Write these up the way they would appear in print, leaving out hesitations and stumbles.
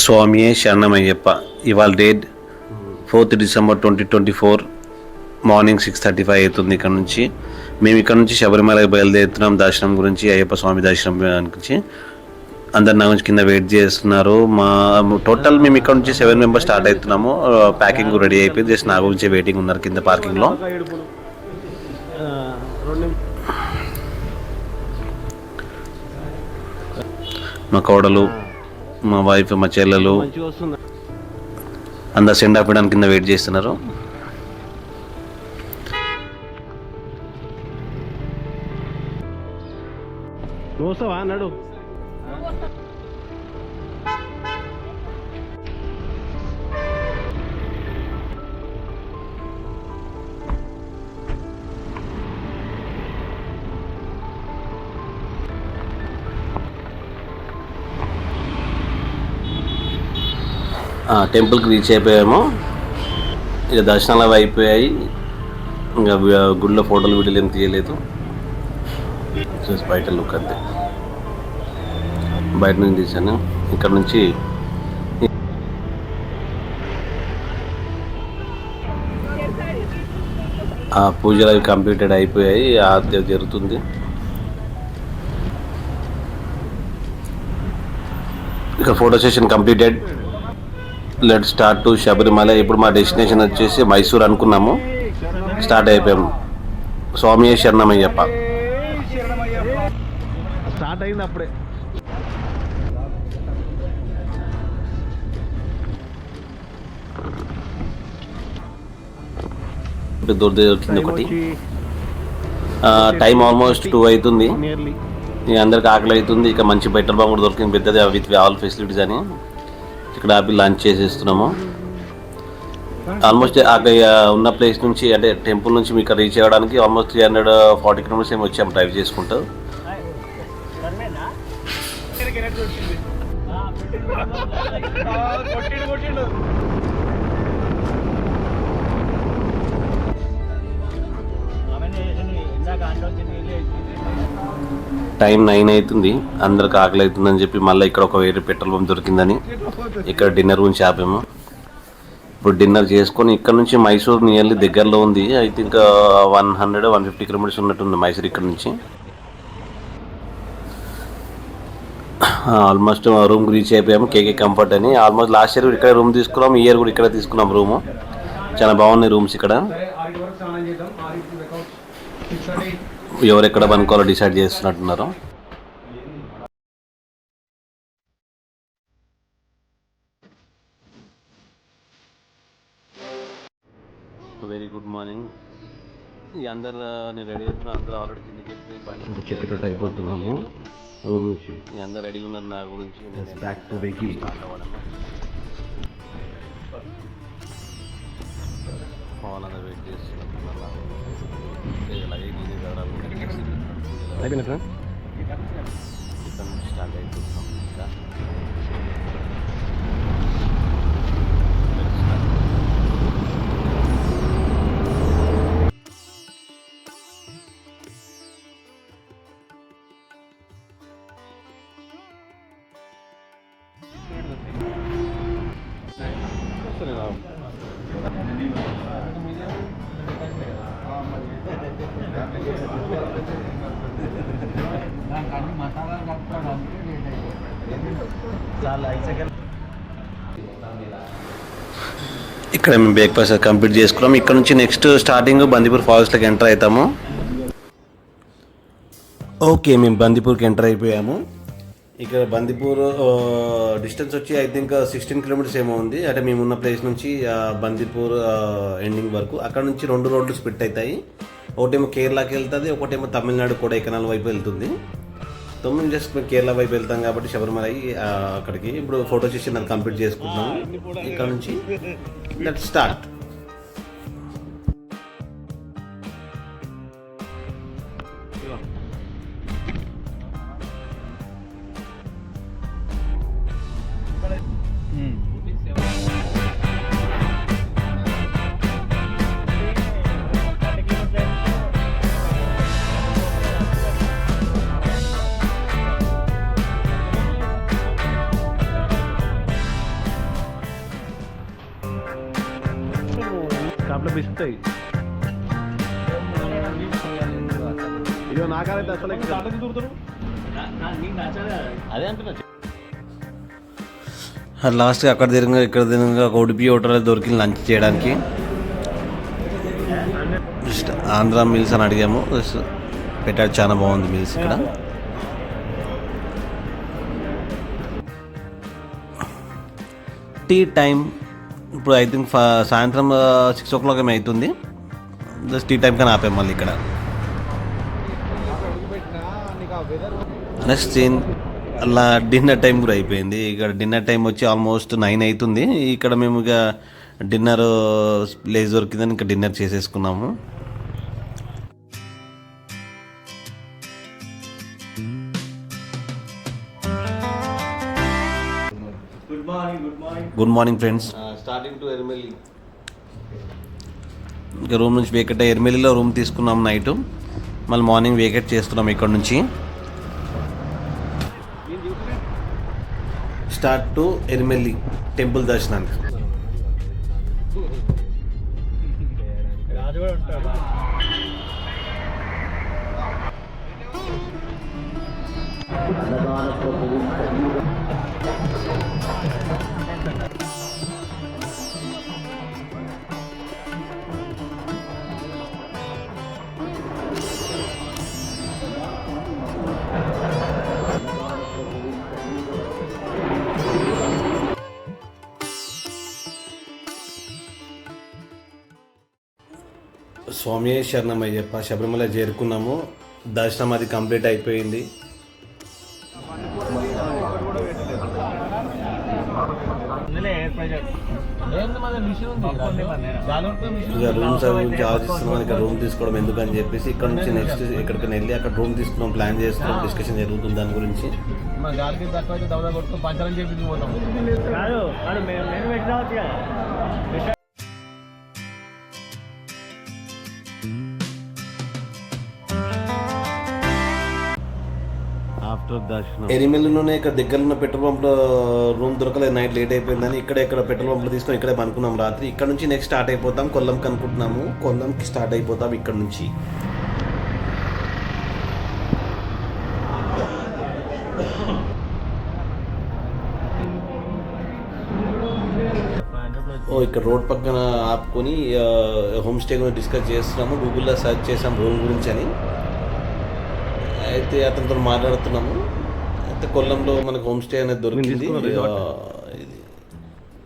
స్వామియే శరణమయ్యప్ప. ఇవాళ డేట్ 4th December 2024 మార్నింగ్ 6:35 అవుతుంది. ఇక్కడ నుంచి మేము ఇక్కడ నుంచి శబరిమలకి బయలుదేరుతున్నాం. దర్శనం గురించి, అయ్యప్ప స్వామి దర్శనం గురించి అందరు నా గురించి కింద వెయిట్ చేస్తున్నారు. టోటల్ మేము ఇక్కడ నుంచి 7 members స్టార్ట్ అవుతున్నాము. ప్యాకింగ్ రెడీ అయిపోయింది. జస్ట్ నా గురించి వెయిటింగ్ ఉన్నారు కింద పార్కింగ్లో. మా కోడలు, మా వైఫ్, మా చెల్లెలు అందరు సెండ్ ఆఫ్ ఇవ్వడానికి కింద వెయిట్ చేస్తున్నారు. అన్నాడు టెంపుల్కి రీచ్ అయిపోయాము. ఇక దర్శనాలు అవి అయిపోయాయి. ఇంకా గుడిలో ఫోటోలు వీడియోలు ఏం తీయలేదు. జస్ట్ బయట లుక్ అంతే. బయట నుంచి తీసాను. ఇక్కడ నుంచి పూజలు అవి కంప్లీటెడ్ అయిపోయాయి. ఆర్తి జరుగుతుంది. ఇక photo session completed. Let start to Sabarimala. ఇప్పుడు మా డెస్టినేషన్ వచ్చేసి మైసూర్ అనుకున్నాము. స్టార్ట్ అయిపోయాము. స్వామియే శరణమయ్యప్ప. స్టార్ట్ అయింది అప్పుడే. దొరికింది ఒకటి. టైం ఆల్మోస్ట్ 2 అవుతుంది. ఇక అందరికి ఆకలి అవుతుంది. ఇక మంచి పెట్రోల్ బంక్ కూడా దొరికింది పెద్దది, విత్ ఆల్ ఫెసిలిటీస్ అని. ఇక్కడ ఆపి లంచ్ చేసేస్తున్నాము. ఆల్మోస్ట్ అక్కడ ఉన్న ప్లేస్ నుంచి, అంటే టెంపుల్ నుంచి మీకు రీచ్ అవ్వడానికి ఆల్మోస్ట్ 340 kilometers ఏమి వచ్చాము డ్రైవ్ చేసుకుంటూ. టైం 9 అవుతుంది. అందరికి ఆకలి అవుతుందని చెప్పి మళ్ళీ ఇక్కడ ఒక వేరే పెట్రోల్ పంప్ దొరికిందని ఇక్కడ డిన్నర్ గురించి ఆపాము. ఇప్పుడు డిన్నర్ చేసుకొని ఇక్కడ నుంచి మైసూర్ నియర్లీ దగ్గరలో ఉంది. ఐ థింక్ 150 kilometers ఉన్నట్టుంది మైసూర్ ఇక్కడ నుంచి. ఆల్మోస్ట్ రూమ్కి రీచ్ అయిపోయాము. కేకే కంఫర్ట్ అని. ఆల్మోస్ట్ లాస్ట్ ఇయర్ ఇక్కడ రూమ్ తీసుకున్నాం. ఈ ఇయర్ కూడా ఇక్కడ తీసుకున్నాం రూము. చాలా బాగున్నాయి రూమ్స్ ఇక్కడ. ఎవరెక్కడ పనుకోవాలో డిసైడ్ చేస్తున్నట్టున్నారు. Very good morning. అందరు నేను రెడీ అవుతున్నా. అందరూ ఆల్రెడీ కిందకి చెట్టు అయిపోతున్నాము. అందరు రెడీగా ఉన్నారు. నా గురించి బ్యాక్ టు వెహికల్ స్టార్ట్ అవ్వడం. ఫోన్ అనేది వెయిట్ చేస్తున్నారు. అయిపోయినా సార్ ఇక్కడ నుంచి స్టార్ట్ అయిపోతున్నాం. ఇంకా ఇక్కడ మేము బ్రేక్ఫాస్ట్ కంప్లీట్ చేసుకున్నాం. ఇక్కడ నుంచి నెక్స్ట్ స్టార్టింగ్ బందీపూర్ ఫారెస్ట్లోకి ఎంటర్ అవుతాము. ఓకే, మేము బందీపూర్కి ఎంటర్ అయిపోయాము. ఇక్కడ బందీపూర్ డిస్టెన్స్ వచ్చి ఐ థింక్ 16 kilometers ఏమో ఉంది. అంటే మేము ఉన్న ప్లేస్ నుంచి బందీపూర్ ఎండింగ్ వరకు. అక్కడ నుంచి 2 రోడ్లు స్ప్లిట్ అవుతాయి. ఒకటేమో కేరళకి వెళ్తుంది, ఒకటేమో తమిళనాడు కొడైకెనాల్ వైపు వెళ్తుంది. మేము జస్ట్ కేరళ వైపు వెళ్తాం కాబట్టి శబరిమల అక్కడికి ఇప్పుడు ఫోటో సెషన్ అది కంప్లీట్ చేసుకుంటున్నాము. ఇక్కడ నుంచి లెట్స్ స్టార్ట్. కాపలా పిస్తాయి. ఇదో నాకైతే అసలు అదే అంటున్నా. లాస్ట్గా అక్కడ తిరిగి ఇక్కడ తిరిగి ఒక ఉడిపి హోటల్ దొరికింది లంచ్ చేయడానికి. జస్ట్ ఆంధ్ర మీల్స్ అని అడిగాము, పెట్టాడు. చాలా బాగుంది మీల్స్ ఇక్కడ. టీ టైం ఇప్పుడు ఐ థింక్ సాయంత్రం 6 o'clock ఏమో అవుతుంది. జస్ట్ టీ టైం కానీ ఆపాము మళ్ళీ ఇక్కడ. నెక్స్ట్ సీన్ అలా డిన్నర్ టైం కూడా అయిపోయింది. ఇక్కడ డిన్నర్ టైం వచ్చి ఆల్మోస్ట్ 9 అవుతుంది. ఇక్కడ మేము ఇక డిన్నర్ ప్లేస్ దొరికిందని ఇంకా డిన్నర్ చేసేసుకున్నాము. Good morning friends. Starting to Ermelli. ఇంకా రూమ్ నుంచి వేకెట్ ఎర్మెల్లిలో రూమ్ తీసుకున్నాం నైట్. మళ్ళీ మార్నింగ్ వేకెట్ చేస్తున్నాం ఇక్కడ నుంచి. స్టార్ట్ టు ఎర్మెల్లి టెంపుల్ దర్శనానికి. స్వామి శరణమయ్యప్ప, శబరిమల చేరుకున్నాము. దర్శనం అది కంప్లీట్ అయిపోయింది. ఇక రూమ్స్ గురించి ఆలోచిస్తున్నాం. ఇక రూమ్ తీసుకోవడం ఎందుకని చెప్పేసి ఇక్కడ నుంచి నెక్స్ట్ ఎక్కడికైనా వెళ్ళి అక్కడ రూమ్ తీసుకున్నాం, ప్లాన్ చేస్తున్నాం. డిస్కషన్ జరుగుతుంది దాని గురించి. ఎరిమెల్లిలోనే ఇక్కడ దగ్గర ఉన్న పెట్రోల్ పంప్లో రూమ్ దొరకలేదు. నైట్ లేట్ అయిపోయిందని ఇక్కడ పెట్రోల్ పంప్లో తీసుకొని ఇక్కడే పనుకున్నాం రాత్రి. ఇక్కడ నుంచి నెక్స్ట్ స్టార్ట్ అయిపోతాం కొల్లంకి అనుకుంటున్నాము. కొల్లంకి స్టార్ట్ అయిపోతాం ఇక్కడ నుంచి. ఇక్కడ రోడ్ పక్కన ఆపుకొని హోమ్ స్టే గురించి డిస్కస్ చేస్తున్నాము. గూగుల్లో సెర్చ్ చేసాం రూమ్ గురించి అని. అయితే అతనితో మాట్లాడుతున్నాము. అయితే కొల్లంలో మనకు హోమ్ స్టే అనేది దొరికింది.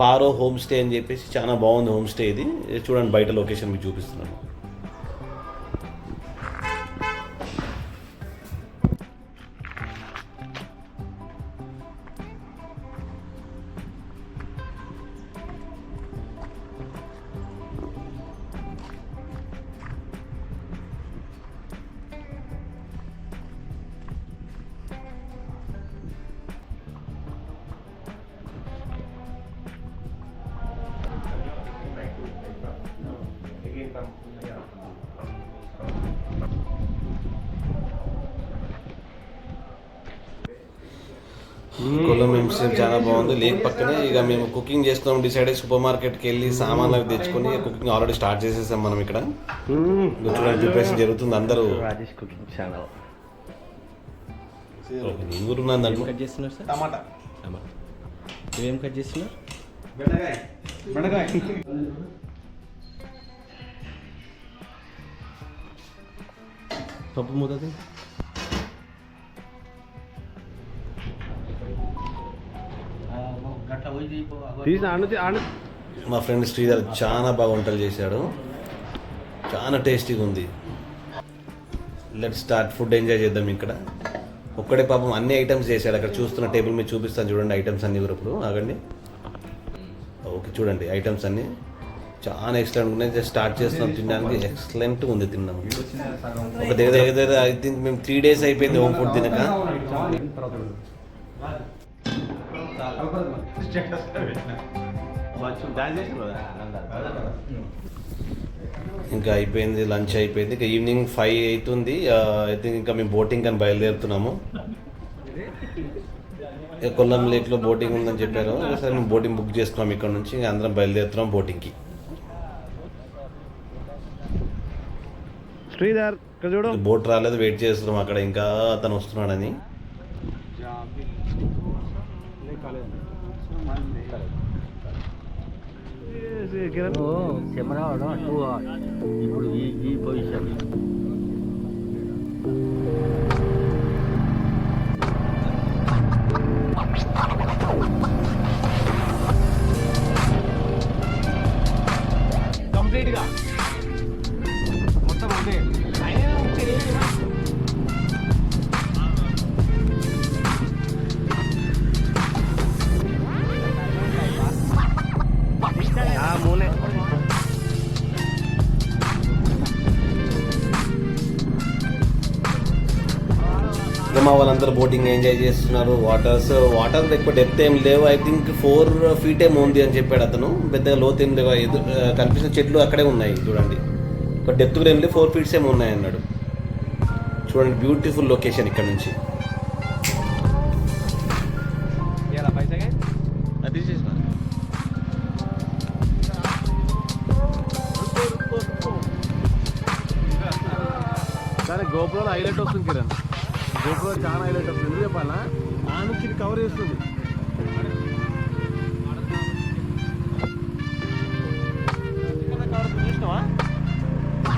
పారో హోమ్ స్టే అని చెప్పేసి చాలా బాగుంది హోమ్ స్టే. ఇది చూడండి, బయట లొకేషన్ మీకు చూపిస్తున్నాను. కొల్లం ఎంసీఎం చాలా బాగుంది. లేక్ పక్కనే. ఇక మేము కుకింగ్ చేస్తున్నాం. డిసైడ్ అయ్యి సూపర్ మార్కెట్కి వెళ్ళి సామాన్లు అవి తెచ్చుకొని కుకింగ్ ఆల్రెడీ స్టార్ట్ చేసేసాం మనం ఇక్కడ. చూడండి, ప్రిపరేషన్ జరుగుతుంది. అందరూ రాజేష్ కుకింగ్ ఛానల్. నేను కూడా ఉన్నాను దాంట్లో. కట్ చేస్తున్నారు సార్? టమాటా. ఇవేం కట్ చేస్తున్నారు? బెండకాయ. పప్పు మూతది. మా ఫ్రెండ్ శ్రీధర్ చాలా బాగా వంటలు చేశాడు. చాలా టేస్టీగా ఉంది. లెట్ స్టార్ట్ ఫుడ్ ఎంజాయ్ చేద్దాం. ఇక్కడ ఒక్కడే పాపం అన్ని ఐటమ్స్ చేశాడు. అక్కడ చూస్తున్న టేబుల్ మీద చూపిస్తాను చూడండి ఐటమ్స్ అన్నీ. ఇప్పుడు ఆగండి. ఓకే, చూడండి ఐటమ్స్ అన్నీ చాలా ఎక్సలెంట్ ఉన్నాయి. జస్ట్ స్టార్ట్ చేస్తున్నాం తినడానికి. ఎక్సలెంట్గా ఉంది తిన్నాము. ఒక దగ్గర ఐ థింక్ మేము 3 days అయిపోయింది హోమ్ ఫుడ్ తినక. ఇంకా అయిపోయింది, లంచ్ అయిపోయింది. ఇంకా ఈవినింగ్ 5 అవుతుంది. ఐ థింక్ ఇంకా మేము బోటింగ్ అని బయలుదేరుతున్నాము. కొల్లం లేక్లో బోటింగ్ ఉందని చెప్పారు. సరే మేము బోటింగ్ బుక్ చేసుకున్నాం ఇక్కడ నుంచి. అందరం బయలుదేరుతున్నాం బోటింగ్కి. శ్రీధర్ ఇక్కడ చూడు. బోట్ రాలేదు, వెయిట్ చేస్తున్నాం అక్కడ, ఇంకా అతను వస్తున్నాడని. కెమెరా ఇప్పుడు ఈ పొజిషన్ కంప్లీట్గా మొత్తం అంటే మూనే ఇంకా మా వాళ్ళందరూ బోటింగ్ ఎంజాయ్ చేస్తున్నారు. వాటర్ ఎక్కువ డెప్త్ ఏం లేవు, ఐ థింక్ 4 feet ఏమో ఉంది అని చెప్పాడు అతను. పెద్దగా లోతు ఏం లేవు, కనిపించిన చెట్లు అక్కడే ఉన్నాయి చూడండి. ఒక డెప్త్ కూడా ఏం లేవు, 4 feet ఏమో ఉన్నాయి అన్నాడు. చూడండి, బ్యూటిఫుల్ లొకేషన్ ఇక్కడ నుంచి. సరే గోపురంలో హైలైట్ వస్తుంది కిరణ్, గోపురం చాలా హైలైట్ వస్తుంది. ఎందుకు చెప్పాలా, ఆ నుంచి ఇది కవర్ చేస్తుంది.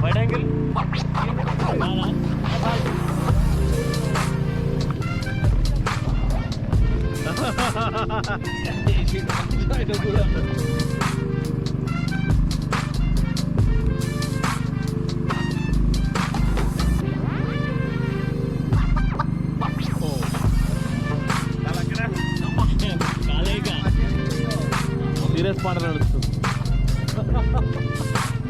వైడ్ యాంగిల్ సీరియస్ పాట నడుస్తుంది.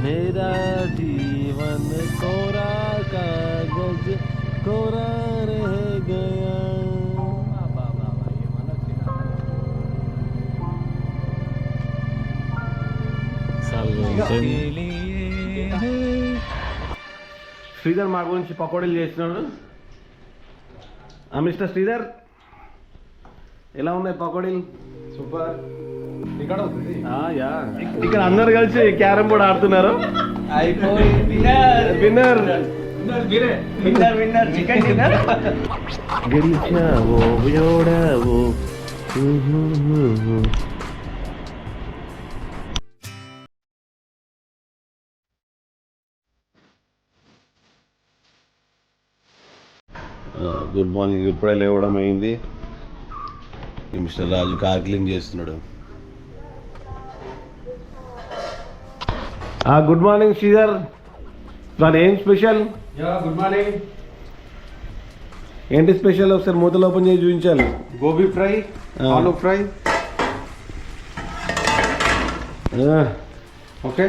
मेरा जीवन कोरा कागज कोरा रह गया. శ్రీధర్ మా గురించి పకోడీలు చేస్తున్నాడు. మిస్టర్ శ్రీధర్, ఎలా ఉన్నాయి పకోడీలు? సూపర్. ఇక్కడ అందరు కలిసి క్యారమ్ బోర్డ్ ఆడుతున్నారు. విన్నర్ గెలిచావో ఓడావో. Good morning. ఇప్పుడే లేవడం అయింది. మిస్టర్ రాజు కార్ క్లీన్ చేస్తున్నాడు. గుడ్ మార్నింగ్ శ్రీధర్, దాని ఏం స్పెషల్? Good morning. ఏంటి స్పెషల్? ఒకసారి మూతలు ఓపెన్ చేసి చూపించాలి. Gobi fry, aloo fry. Okay.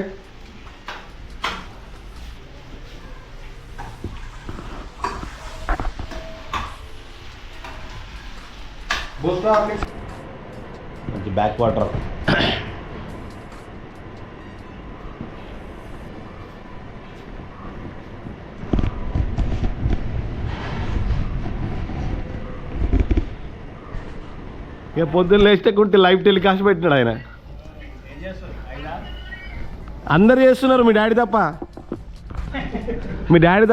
Back water. ఇక పొద్దున్న లేస్తే కుంటే లైవ్ టెలికాస్ట్ పెట్టినాడు ఆయన. అందరు చేస్తున్నారు, మీ డాడీ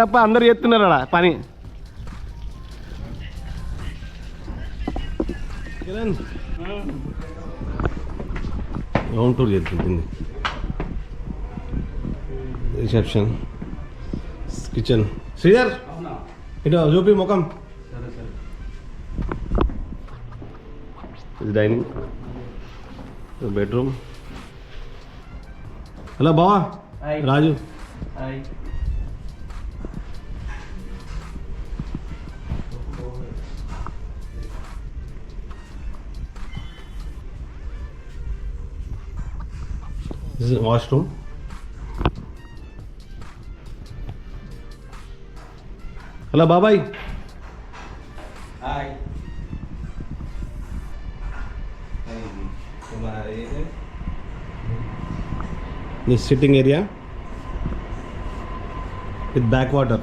తప్ప అందరు చేస్తున్నారు అలా పని. రౌండ్ టూర్ చేస్తుంది. Reception, kitchen. శ్రీధర్ ఇటు చూపి ముఖం. ఇది డైనింగ్, బెడ్రూమ్. హలో బావా Raju. This is washroom. Hello, Babai. Hi. This sitting area with backwater.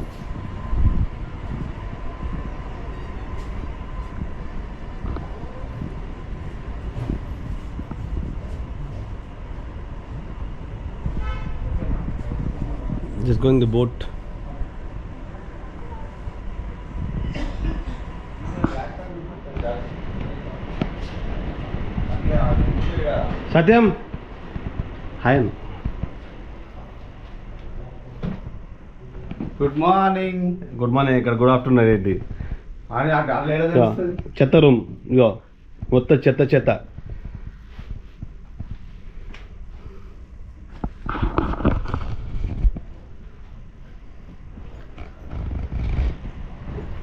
Just going the boat. Satyam hi. Good morning. Good morning. ఇక్కడ గుడ్ ఆఫ్టర్నూన్ ఏంటి? అని ఆ గాలి ఎలా తెలుస్తుంది? చెత్త రూమ్ ఇగో మొత్తం చెత్త చెత్త.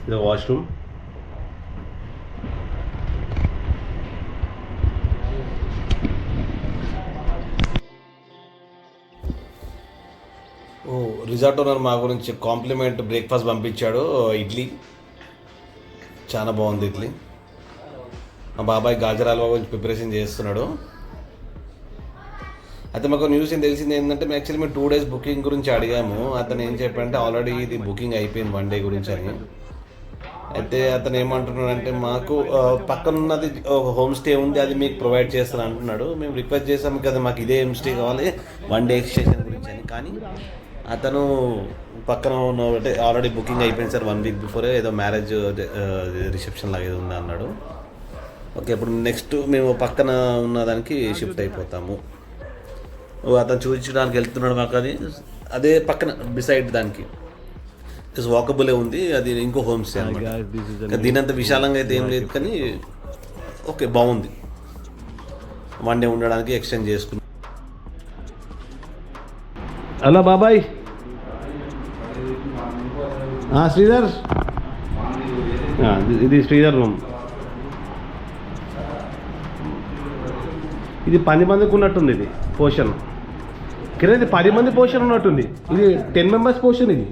ఇది వాష్రూమ్. రిసార్ట్ ఓనర్ మా గురించి కాంప్లిమెంట్ బ్రేక్ఫాస్ట్ పంపించాడు. ఇడ్లీ చాలా బాగుంది ఇడ్లీ. మా బాబాయ్ గాజర్ హల్వా గురించి ప్రిపరేషన్ చేస్తున్నాడు. అయితే మాకు న్యూస్ ఏం తెలిసింది ఏంటంటే యాక్చువల్లీ మేము 2 days బుకింగ్ గురించి అడిగాము. అతను ఏం చెప్పారంటే ఆల్రెడీ ఇది బుకింగ్ అయిపోయింది 1 day గురించి అని. అయితే అతను ఏమంటున్నాడంటే మాకు పక్కన ఉన్నది హోమ్ స్టే ఉంది, అది మీకు ప్రొవైడ్ చేస్తాను అంటున్నాడు. మేము రిక్వెస్ట్ చేసాము కదా మాకు ఇదే హోమ్ స్టే కావాలి 1 day ఎక్స్టెన్షన్ గురించి అని. కానీ అతను పక్కన ఉన్న ఆల్రెడీ బుకింగ్ అయిపోయింది సార్ 1 week బిఫోరే, ఏదో మ్యారేజ్ రిసెప్షన్ లాగా ఏదో ఉంది అన్నాడు. ఓకే, ఇప్పుడు నెక్స్ట్ మేము పక్కన ఉన్న దానికి షిఫ్ట్ అయిపోతాము. అతను చూపించడానికి వెళ్తున్నాడు మాకు. అది అదే పక్కన బిసైడ్ దానికి వాకబులే ఉంది, అది ఇంకో హోమ్ స్టే అన్నమాట. దీనంత విశాలంగా అయితే ఏం లేదు కానీ ఓకే బాగుంది. 1 day ఉండడానికి ఎక్స్టెండ్ చేసుకున్నాం. హలో బాబాయ్. శ్రీధర్, ఇది శ్రీధర్ రూమ్. ఇది 10 మందికి ఉన్నట్టుంది. ఇది పోర్షన్ కింద, ఇది 10 మంది పోర్షన్ ఉన్నట్టుంది. ఇది 10 members పోర్షన్ ఇది.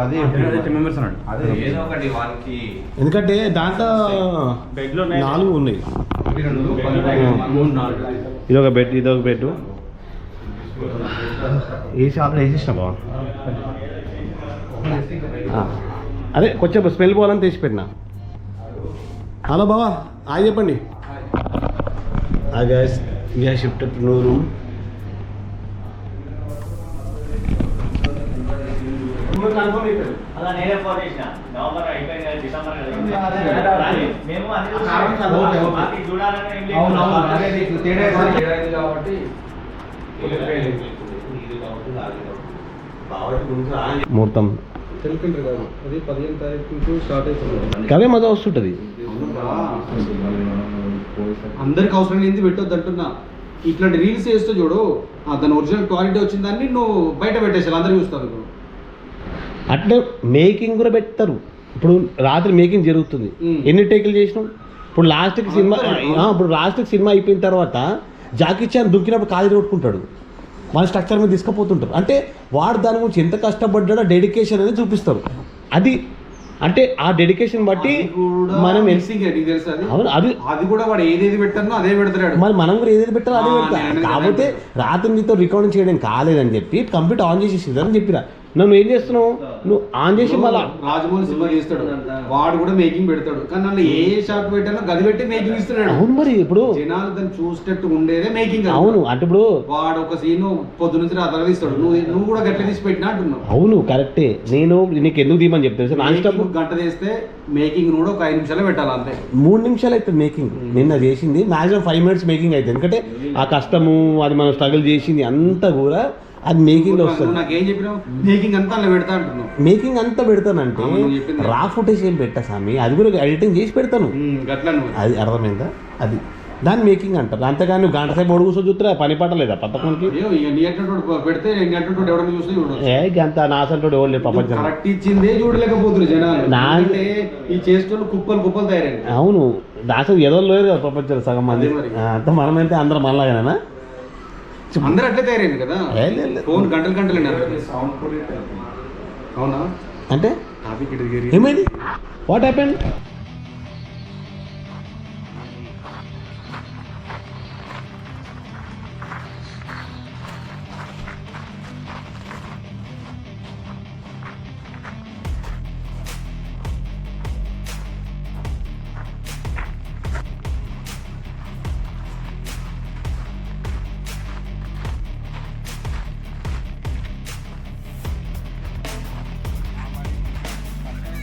అదే 10 members అన్నాడు. అదే ఏదో ఒకటి వానికి, ఎందుకంటే దాంట్లో బెడ్లో 4 ఉన్నాయి. ఇదొక బెడ్, ఇదొక బెడ్. ఏసీ ఆల్రెడీ వేసేసిన బాబా. అదే కొంచెం స్మెల్ పోవాలని తెచ్చిపెట్టినా. హలో బాబా, హాయ్ చెప్పండి. Guys we have shifted to new room. అలా నేనే ఫోన్ చేసిన నవంబర్ అయిపోయింది కదా, డిసెంబర్ మేము ముహూర్తం అది 15 తారీఖు నుంచి స్టార్ట్ అవుతుంది. కవే మజా వస్తుంటుంది. అందరికి అవసరం లేనిది పెట్టొద్దు అంటున్నా. ఇట్లాంటి రీల్స్ చేస్తే చూడు, దాని ఒరిజినల్ క్వాలిటీ వచ్చిన దాన్ని నువ్వు బయట పెట్టేసారు, అందరు చూస్తారు. అట్లా మేకింగ్ కూడా పెడతారు. ఇప్పుడు రాత్రి మేకింగ్ జరుగుతుంది, ఎన్ని టేకులు చేసినాం. ఇప్పుడు లాస్ట్కి సినిమా అయిపోయిన తర్వాత జాకీ చాన్ దుక్కినప్పుడు కాలు కొట్టుకుంటాడు, మన స్ట్రక్చర్ మీద తీసుకుపోతుంటారు. అంటే వాడు దాని గురించి ఎంత కష్టపడ్డాడో డెడికేషన్ అనేది చూపిస్తారు. అది అంటే ఆ డెడికేషన్ బట్టి మనం అవును, అది కూడా వాడు ఏదేది పెట్టారో అదే పెడతాడు. మరి మనం కూడా ఏదేది పెట్టాలో అదే పెడతాం. కాకపోతే రాత్రి నీతో రికార్డింగ్ చేయడం కాలేదని చెప్పి కంప్యూటర్ ఆన్ చేసేసి అని చెప్పిరా. నువ్వు ఏం చేస్తున్నావు, నువ్వు ఆన్ చేసి మళ్ళీ రాజమౌళి సినిమా చేస్తాడు, వాడు కూడా మేకింగ్ పెడతాడు. కానీ నన్ను ఏ షాట్ పెట్టానో గది పెట్టి మేకింగ్ ఇస్తున్నాడు. అవును, మరి ఇప్పుడు జనాలు దాన్ని చూసేటట్టు ఉండేదే మేకింగ్. అవును, అంటే ఇప్పుడు వాడు ఒక సీన్ పొద్దు నుంచి రాత్రి తీస్తాడు, నువ్వు కూడా గట్ల తీసి పెట్టినా అంటున్నావు. అవును కరెక్టే. నేను నీకు ఎందుకు తీయమని చెప్తాను, నాన్ స్టాప్ గంట చేస్తే మేకింగ్ కూడా ఒక 5 నిమిషాలు పెట్టాలి అంతే. 3 నిమిషాలు అవుతుంది మేకింగ్. నిన్న చేసింది మాక్సిమం 5 minutes మేకింగ్ అవుతుంది. ఎందుకంటే ఆ కష్టము, అది మనం స్ట్రగుల్ చేసింది అంతా కూడా అది మేకింగ్ లో వస్తుంది. నాకేం చెప్పినావు, మేకింగ్ అంతా అలా పెడతా అంటున్నావు. మేకింగ్ అంతా పెడతానంటే రా ఫుటేజ్ ఏం పెట్టా స్వామి, అది కూడా ఎడిటింగ్ చేసి పెడతాను. అది అర్థమైందా, అది దాన్ని మేకింగ్ అంటారు. అంతేగాని నువ్వు గంట సేపు ఒడుగుసో చూస్తున్నా పని పట్టలేదా పథకానికి. పెడితే అంత నాసంటోడు ఎవరు లేదు ప్రపంచం. కరెక్ట్ ఇచ్చిందే చూడలేకపోతున్నారు జనాలు. ఈ చేసేటోళ్ళు కుప్పలు తయారైంది. అవును, దాసం ఏదో లేదు కదా ప్రపంచంలో సగం మంది. అంత మనమైతే అందరం మనలాగానా, అందరూ అట్లే తయారైంది కదా. ఫోన్ గంటలు అవునా అంటే ఏమైంది, వాట్ హ్యాపెండ్?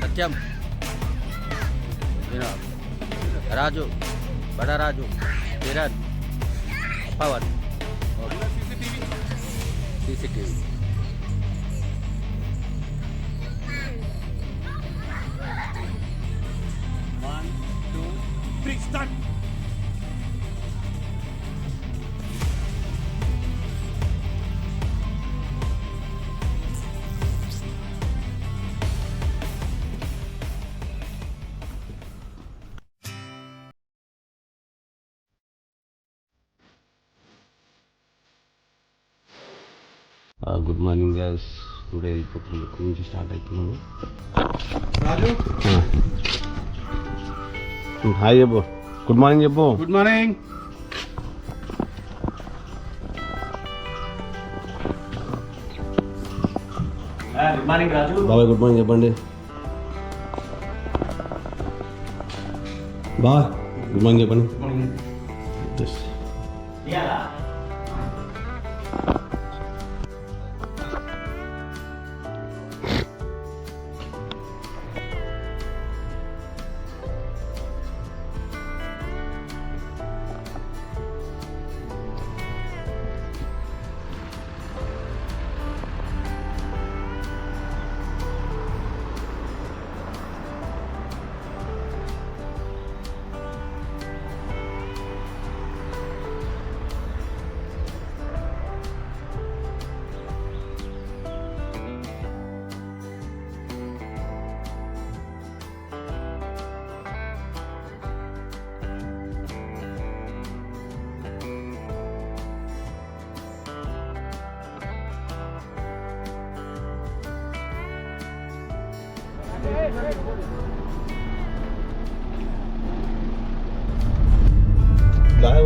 సత్యం, రాజు, బడా Raju, Kiran, power CCTV. Good morning guys. Today ఇప్పుడు నుంచి స్టార్ట్ అవుతున్నాము. రాజు హాయ్ చెప్పు. గుడ్ మార్నింగ్ చెప్పు. Good morning. Good morning Raju. బాబాయ్ గుడ్ మార్నింగ్ చెప్పండి. బా గుడ్ మార్నింగ్ చెప్పండి. Yes. ఇయ్యాలా?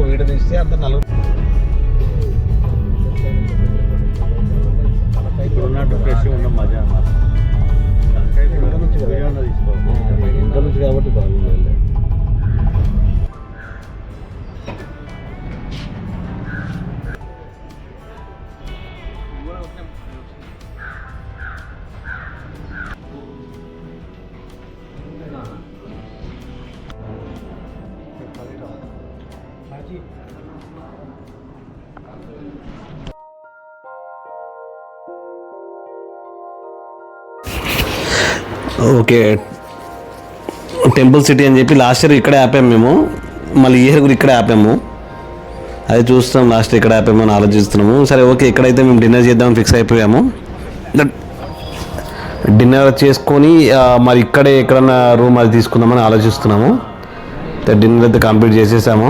వీడ తీస్తే అంత నలుగురు ఇప్పుడు ఉన్నట్టు ఫ్రెష్ ఉన్న మజా ఇంట్లో నుంచి కాబట్టి బాగుంది. ఓకే, టెంపుల్ సిటీ అని చెప్పి లాస్ట్ ఇయర్ ఇక్కడే ఆపాము మేము. మళ్ళీ ఇయర్ కూడా ఇక్కడే ఆపాము. అది చూస్తున్నాం, లాస్ట్ ఇక్కడ ఆపాము అని ఆలోచిస్తున్నాము. సరే ఓకే, ఇక్కడైతే మేము డిన్నర్ చేద్దామని ఫిక్స్ అయిపోయాము. డిన్నర్ చేసుకొని మరి ఇక్కడే ఎక్కడన్నా రూమ్ అది తీసుకుందామని ఆలోచిస్తున్నాము. డిన్నర్ అయితే కంప్లీట్ చేసేసాము.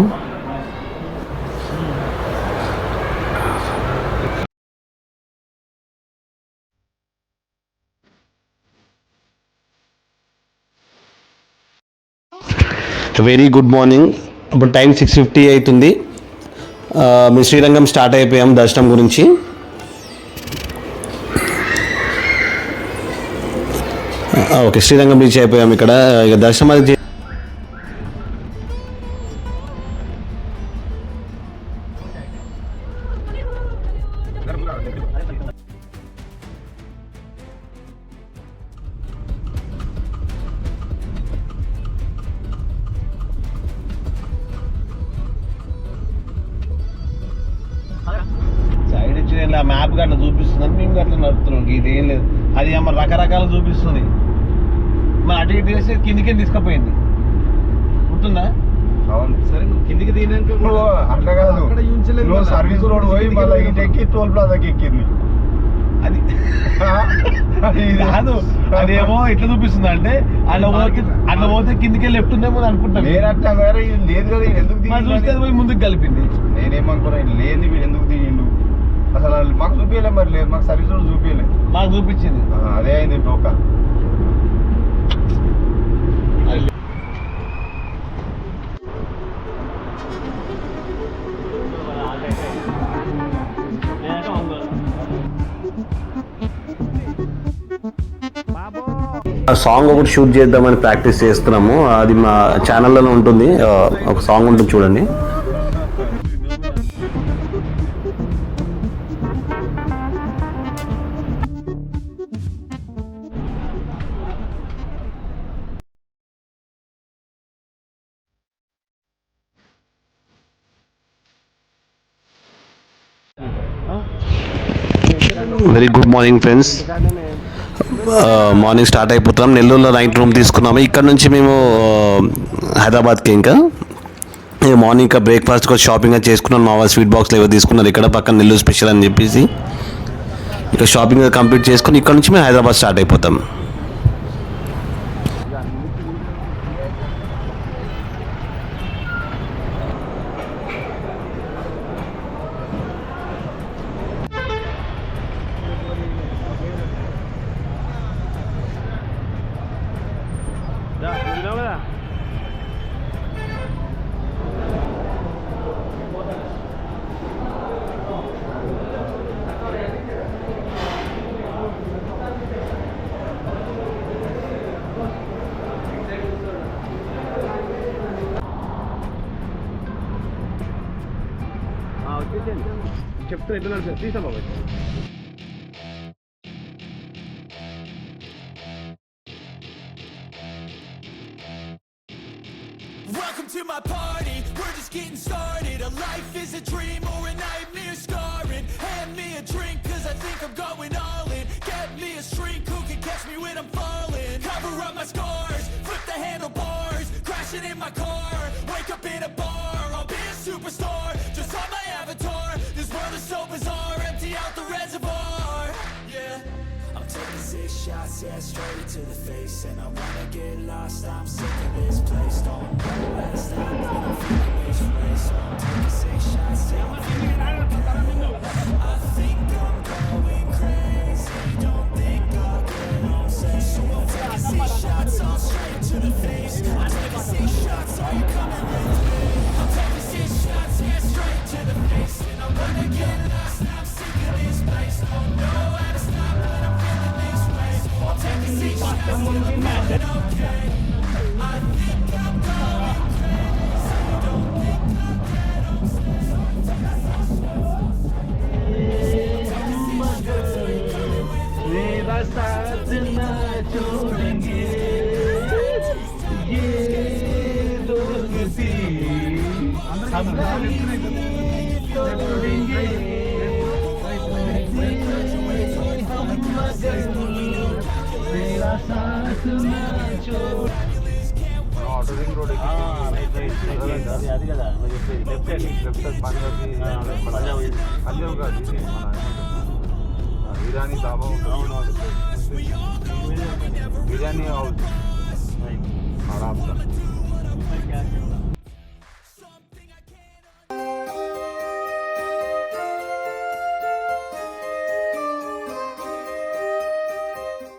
Very good morning. ఇప్పుడు టైం 6:50 అవుతుంది. మేము శ్రీరంగం స్టార్ట్ అయిపోయాం దర్శనం గురించి. ఓకే, శ్రీరంగం రీచ్ అయిపోయాం. ఇక్కడ ఇక దర్శనం అది సైడ్ ఇచ్చిన మ్యాప్ గట్లా చూపిస్తుందని మేము గట్లా నడుపుతున్నాం. ఇది ఏం లేదు, అది ఏమో రకరకాలు చూపిస్తుంది. మరి అటు ఇటు చేసి కిందికి తీసుకుపోయింది, గుర్తుందా? అవును. సరే నువ్వు కిందికి దిగినాక అట్లా కాదు, నువ్వు సర్వీస్ రోడ్ పోయి మళ్ళీ ఇటు ఎక్కి టోల్ ప్లాజాకి ఎక్కింది. అది కాదు, అదేమో ఎట్లా చూపిస్తుంది అంటే అట్లా పోతే కిందికి లెఫ్ట్ ఉందేమో అనుకుంటాను నేను. అట్లా వేరే లేదు కదా, ఎందుకు చూస్తే పోయి ముందుకు కలిపింది. నేనేమనుకున్నా లేదు వీడు ఎందుకు దిగిండు అసలు. మాకు చూపించలే, మరి లేదు మాకు సర్వీస్ రోడ్ చూపించలే, మాకు చూపించింది. అదే అయింది టోకా. సాంగ్ ఒకటి షూట్ చేద్దామని ప్రాక్టీస్ చేస్తున్నాము. అది మా ఛానల్లోనే ఉంటుంది, ఒక సాంగ్ ఉంటుంది చూడండి. Very good morning friends. Morning start అయిపోతాం. నెల్లూరులో నైట్ రూమ్ తీసుకున్నాము. ఇక్కడ నుంచి మేము హైదరాబాద్కి ఇంకా మార్నింగ్ ఇంకా బ్రేక్ఫాస్ట్ కూడా షాపింగ్ చేసుకున్నాను. మా వాళ్ళు స్వీట్ బాక్స్లో ఏవో తీసుకున్నారు ఇక్కడ పక్కన నెల్లూరు స్పెషల్ అని చెప్పేసి. ఇక షాపింగ్ కంప్లీట్ చేసుకుని ఇక్కడ నుంచి మేము హైదరాబాద్ స్టార్ట్ అయిపోతాం. చెప్తే ఎట్లా నడిచారు తీసా బాబాయ్. Welcome to my party, we're just getting started. A life is a dream or a nightmare scarring. Hand me a drink cause I think I'm going all in. Get me a shrink who can catch me when I'm falling. Cover up my scars, flip the handlebars. Crashing in my car, wake up in a bar. I'll be a superstar, just on my avatar. This world is so bizarre, empty out the reservoir. Yeah, I'm taking 6 shots, yeah, straight to the face. And I wanna get lost, I'm sick of this place. Don't know where to stop when I'm feeling this way. So I'm taking 6 shots till I'm feeling okay. I think I'm going crazy, don't think I'll get home safe. So I'm taking 6 shots, all straight to the face. I'm taking 6 shots, are you coming with me? I'm taking 6 shots, yeah, straight to the face. And I wanna get lost, I'm sick of this place. Don't know how to stop when I'm feeling this way. So I'm taking 6 shots till I'm feeling okay. I think I'm going crazy, don't think I'll get home safe. So I'm taking 6 shots. मेरा साथ ना छोड़ेंगे ये दोस्ती हम नहीं तोड़ेंगे हम मगर मेरा साथ ना छोड़. ఆటో రింగ్ రోడ్ అది కదా left side left side Punjabi Punjab కాదు ఇది మన బిర్యానీ డాబా ఉంటుంది. బిర్యానీ హౌస్ ఆరామ్సా